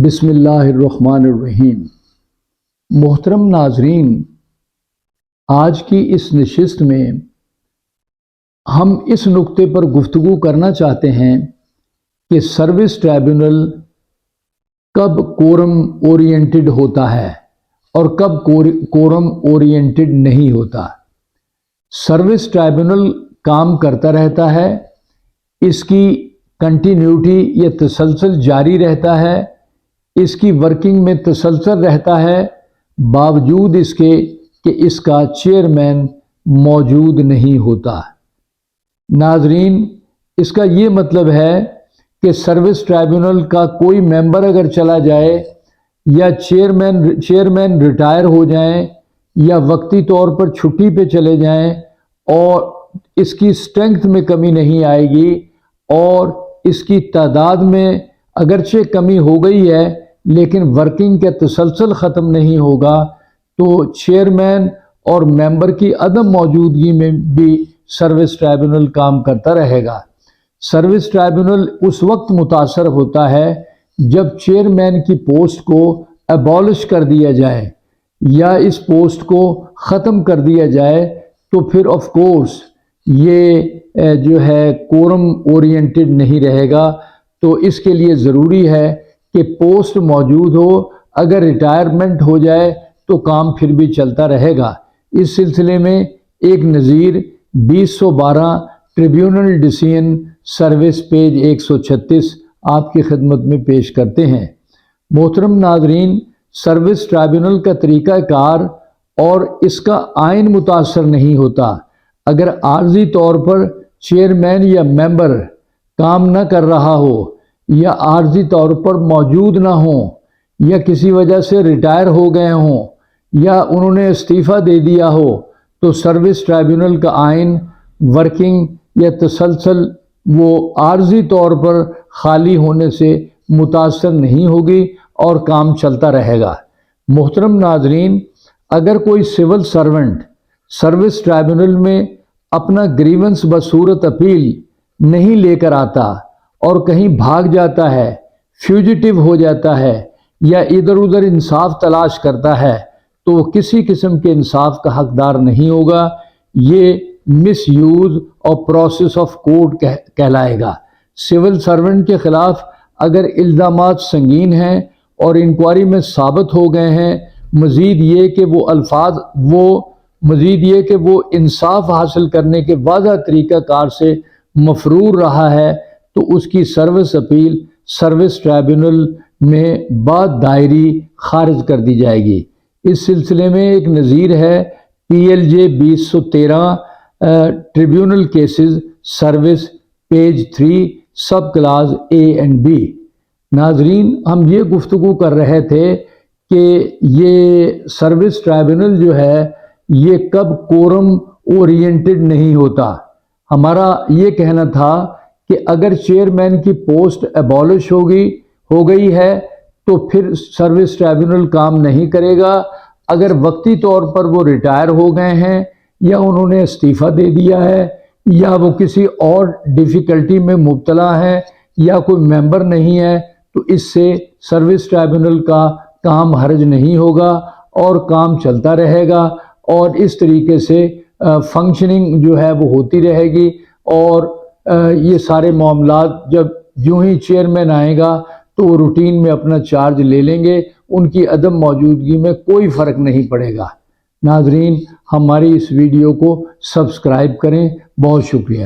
بسم اللہ الرحمن الرحیم۔ محترم ناظرین، آج کی اس نشست میں ہم اس نقطے پر گفتگو کرنا چاہتے ہیں کہ سروس ٹرائبیونل کب کورم اورینٹڈ ہوتا ہے اور کب کورم اورینٹڈ نہیں ہوتا۔ سروس ٹرائبیونل کام کرتا رہتا ہے، اس کی کنٹینیوٹی یا تسلسل جاری رہتا ہے، اس کی ورکنگ میں تسلسل رہتا ہے، باوجود اس کے کہ اس کا چیئرمین موجود نہیں ہوتا۔ ناظرین، اس کا یہ مطلب ہے کہ سروس ٹرائبیونل کا کوئی ممبر اگر چلا جائے یا چیئرمین ریٹائر ہو جائیں یا وقتی طور پر چھٹی پہ چلے جائیں اور اس کی اسٹرینگتھ میں کمی نہیں آئے گی اور اس کی تعداد میں اگرچہ کمی ہو گئی ہے لیکن ورکنگ کا تسلسل ختم نہیں ہوگا تو چیئرمین اور ممبر کی عدم موجودگی میں بھی سروس ٹرائبیونل کام کرتا رہے گا۔ سروس ٹرائبیونل اس وقت متاثر ہوتا ہے جب چیئرمین کی پوسٹ کو ایبالش کر دیا جائے یا اس پوسٹ کو ختم کر دیا جائے تو پھر آف کورس یہ جو ہے کورم اورینٹڈ نہیں رہے گا۔ تو اس کے لیے ضروری ہے کہ پوسٹ موجود ہو، اگر ریٹائرمنٹ ہو جائے تو کام پھر بھی چلتا رہے گا۔ اس سلسلے میں ایک نظیر 2012 ٹریبیونل ڈیسیژن سروس پیج 136 آپ کی خدمت میں پیش کرتے ہیں۔ محترم ناظرین، سروس ٹرائبیونل کا طریقہ کار اور اس کا آئین متاثر نہیں ہوتا۔ اگر عارضی طور پر چیئرمین یا ممبر کام نہ کر رہا ہو یا عارضی طور پر موجود نہ ہوں یا کسی وجہ سے ریٹائر ہو گئے ہوں یا انہوں نے استعفیٰ دے دیا ہو تو سروس ٹرائبیونل کا آئین ورکنگ یا تسلسل وہ عارضی طور پر خالی ہونے سے متاثر نہیں ہوگی اور کام چلتا رہے گا۔ محترم ناظرین، اگر کوئی سول سرونٹ سروس ٹرائبیونل میں اپنا گریونس بصورت اپیل نہیں لے کر آتا اور کہیں بھاگ جاتا ہے، فیوجیٹو ہو جاتا ہے یا ادھر ادھر انصاف تلاش کرتا ہے تو وہ کسی قسم کے انصاف کا حقدار نہیں ہوگا۔ یہ مس یوز اور پروسیس آف کورٹ کہلائے گا۔ سول سرونٹ کے خلاف اگر الزامات سنگین ہیں اور انکوائری میں ثابت ہو گئے ہیں، مزید یہ کہ وہ انصاف حاصل کرنے کے واضح طریقہ کار سے مفرور رہا ہے تو اس کی سروس اپیل سروس ٹرائبیونل میں بعد دائری خارج کر دی جائے گی۔ اس سلسلے میں ایک نظیر ہے PLJ 2013 tribunal cases service page 3 sub class A and B۔ ناظرین، ہم یہ گفتگو کر رہے تھے کہ یہ سروس ٹرائبیونل جو ہے یہ کب کورم اورینٹڈ نہیں ہوتا۔ ہمارا یہ کہنا تھا کہ اگر چیئرمین کی پوسٹ ایبالش ہو گئی ہے تو پھر سروس ٹرائبیونل کام نہیں کرے گا۔ اگر وقتی طور پر وہ ریٹائر ہو گئے ہیں یا انہوں نے استعفیٰ دے دیا ہے یا وہ کسی اور ڈیفیکلٹی میں مبتلا ہیں یا کوئی ممبر نہیں ہے تو اس سے سروس ٹرائبیونل کا کام حرج نہیں ہوگا اور کام چلتا رہے گا اور اس طریقے سے فنکشننگ جو ہے وہ ہوتی رہے گی اور یہ سارے معاملات جب یوں ہی چیئرمین آئے گا تو وہ روٹین میں اپنا چارج لے لیں گے، ان کی عدم موجودگی میں کوئی فرق نہیں پڑے گا۔ ناظرین، ہماری اس ویڈیو کو سبسکرائب کریں۔ بہت شکریہ۔